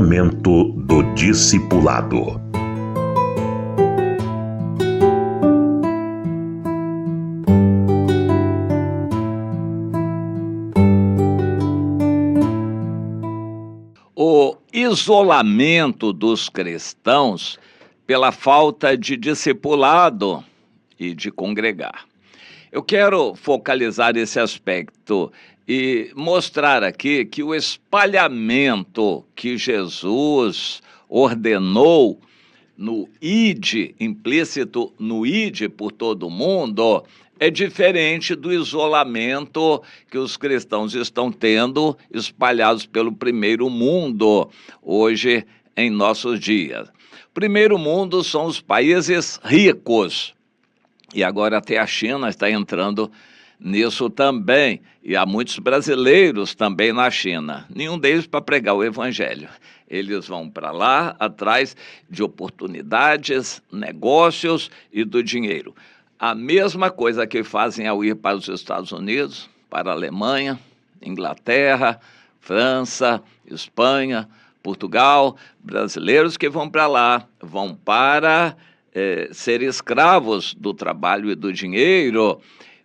Momento do Discipulado. O isolamento dos cristãos pela falta de discipulado e de congregar. Eu quero focalizar esse aspecto e mostrar aqui que o espalhamento que Jesus ordenou no ide, implícito no ide por todo mundo, é diferente do isolamento que os cristãos estão tendo espalhados pelo primeiro mundo, hoje em nossos dias. Primeiro mundo são os países ricos, e agora até a China está entrando nisso também, e há muitos brasileiros também na China, nenhum deles para pregar o evangelho. Eles vão para lá atrás de oportunidades, negócios e do dinheiro. A mesma coisa que fazem ao ir para os Estados Unidos, para a Alemanha, Inglaterra, França, Espanha, Portugal, brasileiros que vão para lá, vão para ser escravos do trabalho e do dinheiro,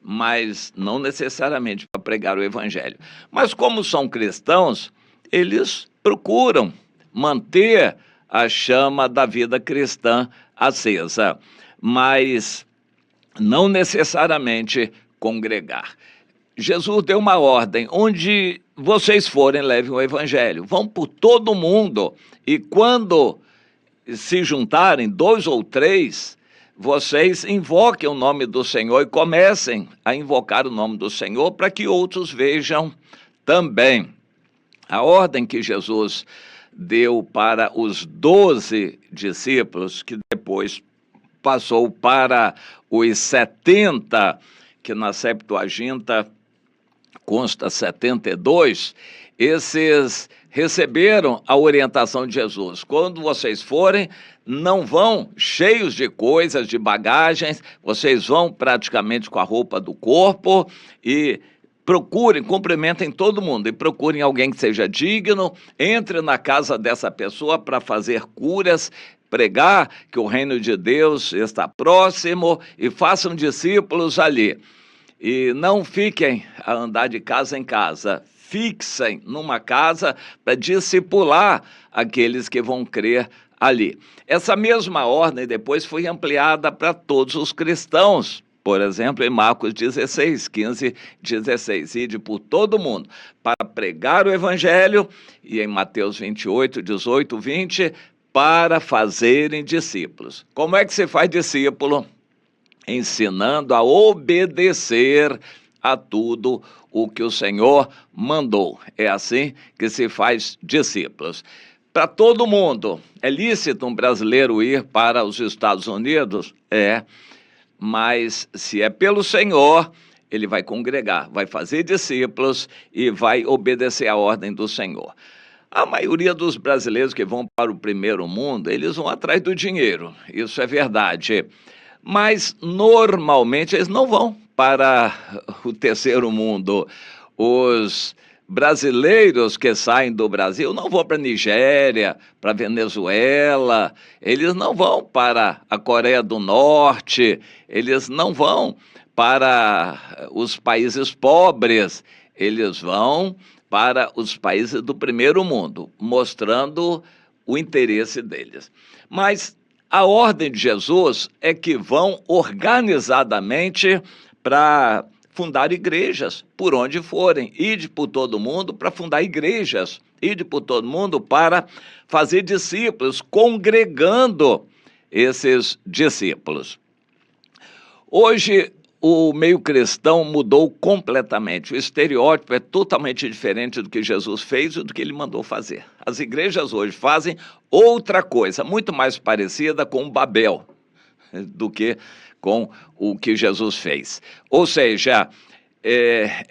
mas não necessariamente para pregar o evangelho. Mas como são cristãos, eles procuram manter a chama da vida cristã acesa, mas não necessariamente congregar. Jesus deu uma ordem: onde vocês forem, levem o evangelho. Vão por todo mundo, e quando se juntarem 2 ou 3, vocês invoquem o nome do Senhor e comecem a invocar o nome do Senhor para que outros vejam também. A ordem que Jesus deu para os 12 discípulos, que depois passou para os 70, que na Septuaginta consta 72, esses receberam a orientação de Jesus: quando vocês forem, não vão cheios de coisas, de bagagens, vocês vão praticamente com a roupa do corpo e procurem, cumprimentem todo mundo e procurem alguém que seja digno, entre na casa dessa pessoa para fazer curas, pregar que o reino de Deus está próximo e façam discípulos ali. E não fiquem a andar de casa em casa, fixem numa casa para discipular aqueles que vão crer ali. Essa mesma ordem depois foi ampliada para todos os cristãos. Por exemplo, em Marcos 16, 15, 16, ide por todo mundo para pregar o evangelho, e em Mateus 28, 18, 20, para fazerem discípulos. Como é que se faz discípulo? Ensinando a obedecer a tudo o que o Senhor mandou. É assim que se faz discípulos. Para todo mundo, é lícito um brasileiro ir para os Estados Unidos? É, mas se é pelo Senhor, ele vai congregar, vai fazer discípulos e vai obedecer a ordem do Senhor. A maioria dos brasileiros que vão para o primeiro mundo, eles vão atrás do dinheiro, isso é verdade. Mas, normalmente, eles não vão para o terceiro mundo. Os brasileiros que saem do Brasil não vão para a Nigéria, para a Venezuela, eles não vão para a Coreia do Norte, eles não vão para os países pobres, eles vão para os países do primeiro mundo, mostrando o interesse deles. Mas a ordem de Jesus é que vão organizadamente para fundar igrejas por onde forem. Ide por todo mundo para fundar igrejas. Ide por todo mundo para fazer discípulos, congregando esses discípulos. Hoje, o meio cristão mudou completamente. O estereótipo é totalmente diferente do que Jesus fez e do que ele mandou fazer. As igrejas hoje fazem outra coisa, muito mais parecida com Babel do que com o que Jesus fez. Ou seja,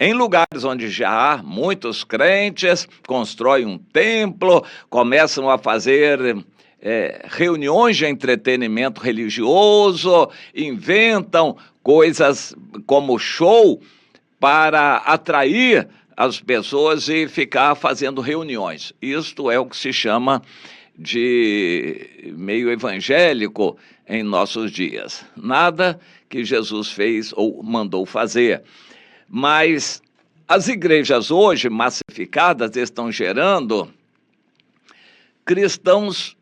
em lugares onde já há muitos crentes, constroem um templo, começam a fazer reuniões de entretenimento religioso, inventam coisas como show para atrair as pessoas e ficar fazendo reuniões. Isto é o que se chama de meio evangélico em nossos dias. Nada que Jesus fez ou mandou fazer. Mas as igrejas hoje, massificadas, estão gerando cristãos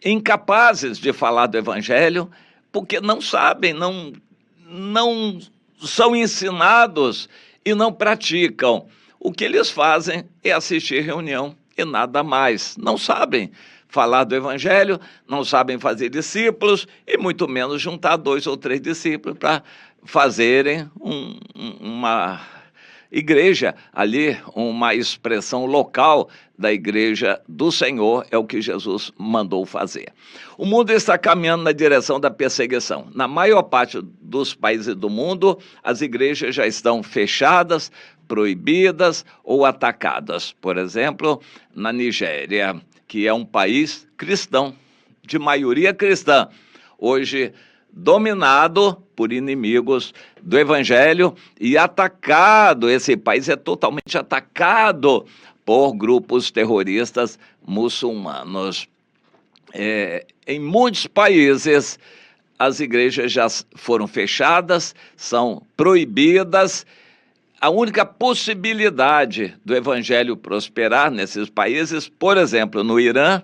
incapazes de falar do evangelho, porque não sabem, não são ensinados e não praticam. O que eles fazem é assistir reunião e nada mais. Não sabem falar do evangelho, não sabem fazer discípulos e muito menos juntar 2 ou 3 discípulos para fazerem uma igreja ali, uma expressão local da igreja do Senhor, é o que Jesus mandou fazer. O mundo está caminhando na direção da perseguição. Na maior parte dos países do mundo, as igrejas já estão fechadas, proibidas ou atacadas. Por exemplo, na Nigéria, que é um país cristão, de maioria cristã, hoje dominado por inimigos do evangelho e atacado, esse país é totalmente atacado por grupos terroristas muçulmanos. Em muitos países, as igrejas já foram fechadas, são proibidas. A única possibilidade do evangelho prosperar nesses países, por exemplo, no Irã,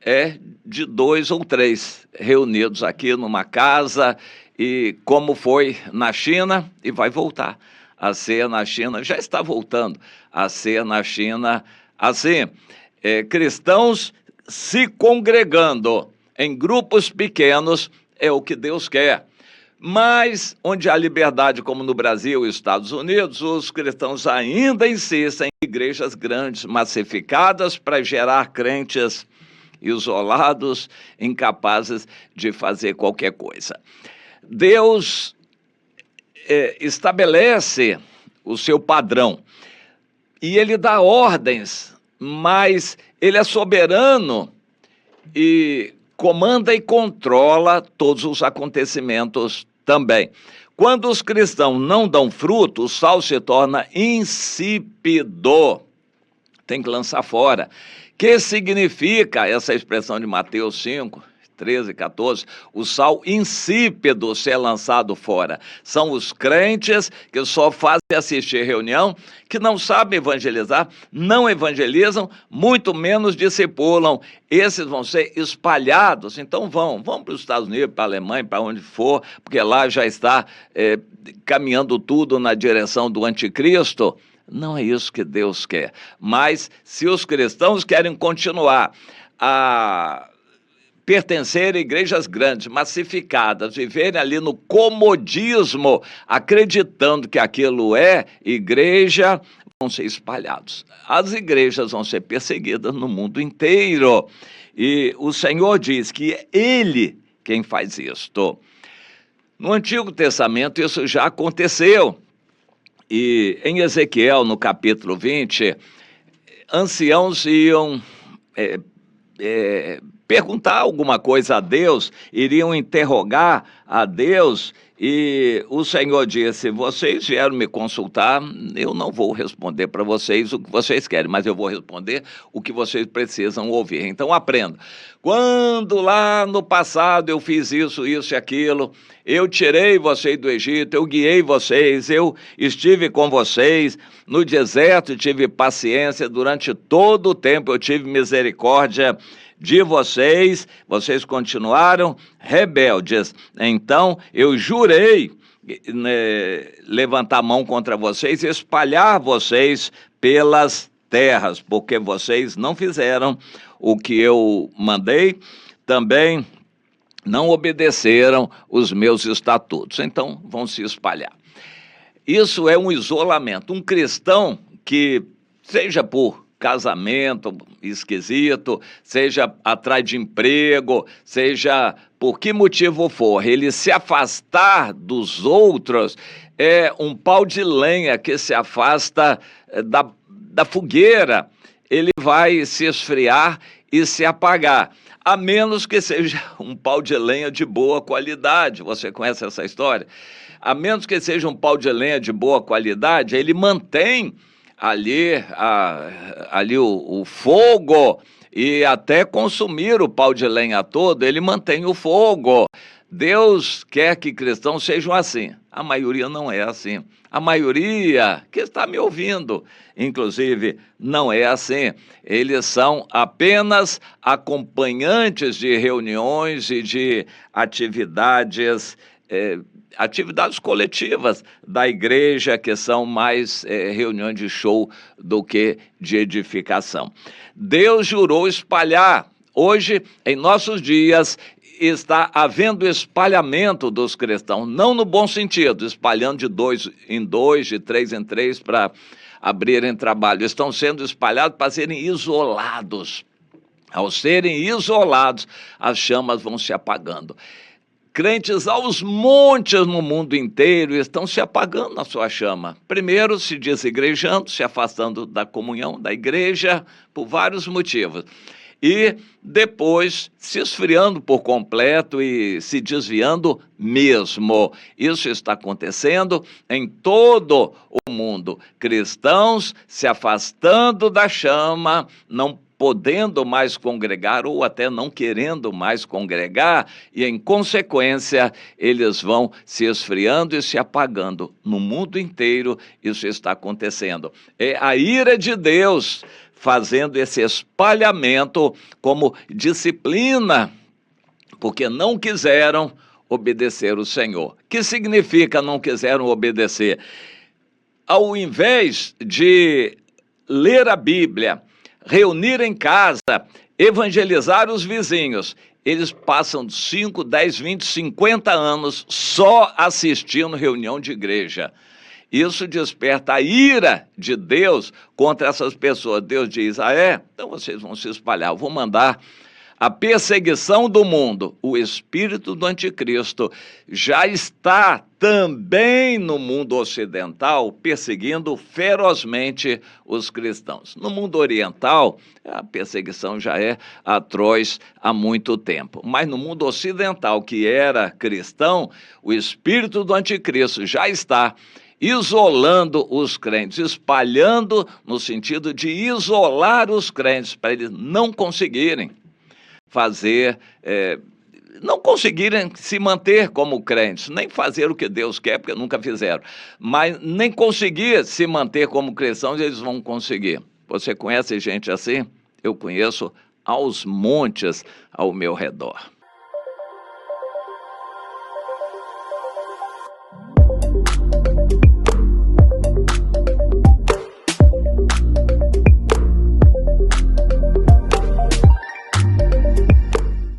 é de 2 ou 3 reunidos aqui numa casa, e como foi na China, e vai voltar a ser na China, já está voltando a ser na China, assim, cristãos se congregando em grupos pequenos é o que Deus quer. Mas onde há liberdade, como no Brasil e Estados Unidos, os cristãos ainda insistem em igrejas grandes, massificadas, para gerar crentes isolados, incapazes de fazer qualquer coisa. Deus estabelece o seu padrão e ele dá ordens, mas ele é soberano e comanda e controla todos os acontecimentos também. Quando os cristãos não dão fruto, o sal se torna insípido. Tem que lançar fora. Que significa essa expressão de Mateus 5, 13, 14? O sal insípido ser lançado fora. São os crentes que só fazem assistir reunião, que não sabem evangelizar, não evangelizam, muito menos discipulam. Esses vão ser espalhados. Então vão para os Estados Unidos, para a Alemanha, para onde for, porque lá já está caminhando tudo na direção do anticristo. Não é isso que Deus quer. Mas se os cristãos querem continuar a pertencer a igrejas grandes, massificadas, viverem ali no comodismo, acreditando que aquilo é igreja, vão ser espalhados. As igrejas vão ser perseguidas no mundo inteiro. E o Senhor diz que é Ele quem faz isto. No Antigo Testamento isso já aconteceu. E em Ezequiel, no capítulo 20, anciãos iam perguntar alguma coisa a Deus, iriam interrogar a Deus, e o Senhor disse: vocês vieram me consultar, eu não vou responder para vocês o que vocês querem, mas eu vou responder o que vocês precisam ouvir. Então aprenda. Quando lá no passado eu fiz isso, isso e aquilo, eu tirei vocês do Egito, eu guiei vocês, eu estive com vocês, no deserto tive paciência, durante todo o tempo eu tive misericórdia de vocês, vocês continuaram rebeldes. Então eu jurei levantar a mão contra vocês e espalhar vocês pelas terras, porque vocês não fizeram o que eu mandei, também não obedeceram os meus estatutos, então vão se espalhar. Isso é um isolamento. Um cristão que, seja por casamento esquisito, seja atrás de emprego, seja por que motivo for, ele se afastar dos outros é um pau de lenha que se afasta da fogueira. Ele vai se esfriar e se apagar, a menos que seja um pau de lenha de boa qualidade. Você conhece essa história? A menos que seja um pau de lenha de boa qualidade, ele mantém ali o fogo e até consumir o pau de lenha todo, ele mantém o fogo. Deus quer que cristãos sejam assim. A maioria não é assim. A maioria que está me ouvindo, inclusive, não é assim. Eles são apenas acompanhantes de reuniões e de atividades coletivas da igreja, que são mais reuniões de show do que de edificação. Deus jurou espalhar. Hoje, em nossos dias, está havendo espalhamento dos cristãos, não no bom sentido, espalhando de 2 em 2, de 3 em 3 para abrirem trabalho. Estão sendo espalhados para serem isolados. Ao serem isolados, as chamas vão se apagando. Crentes aos montes no mundo inteiro estão se apagando na sua chama. Primeiro, se desigrejando, se afastando da comunhão da igreja, por vários motivos. E depois se esfriando por completo e se desviando mesmo. Isso está acontecendo em todo o mundo. Cristãos se afastando da chama, não podendo mais congregar ou até não querendo mais congregar, e em consequência eles vão se esfriando e se apagando. No mundo inteiro isso está acontecendo. É a ira de Deus fazendo esse espalhamento como disciplina, porque não quiseram obedecer o Senhor. O que significa não quiseram obedecer? Ao invés de ler a Bíblia, reunir em casa, evangelizar os vizinhos, eles passam 5, 10, 20, 50 anos só assistindo reunião de igreja. Isso desperta a ira de Deus contra essas pessoas. Deus diz, então vocês vão se espalhar, eu vou mandar a perseguição do mundo. O espírito do anticristo já está também no mundo ocidental perseguindo ferozmente os cristãos. No mundo oriental, a perseguição já é atroz há muito tempo. Mas no mundo ocidental, que era cristão, o espírito do anticristo já está isolando os crentes, espalhando no sentido de isolar os crentes, para eles não conseguirem não conseguirem se manter como crentes, nem fazer o que Deus quer, porque nunca fizeram, mas nem conseguir se manter como cristãos, eles vão conseguir. Você conhece gente assim? Eu conheço aos montes ao meu redor.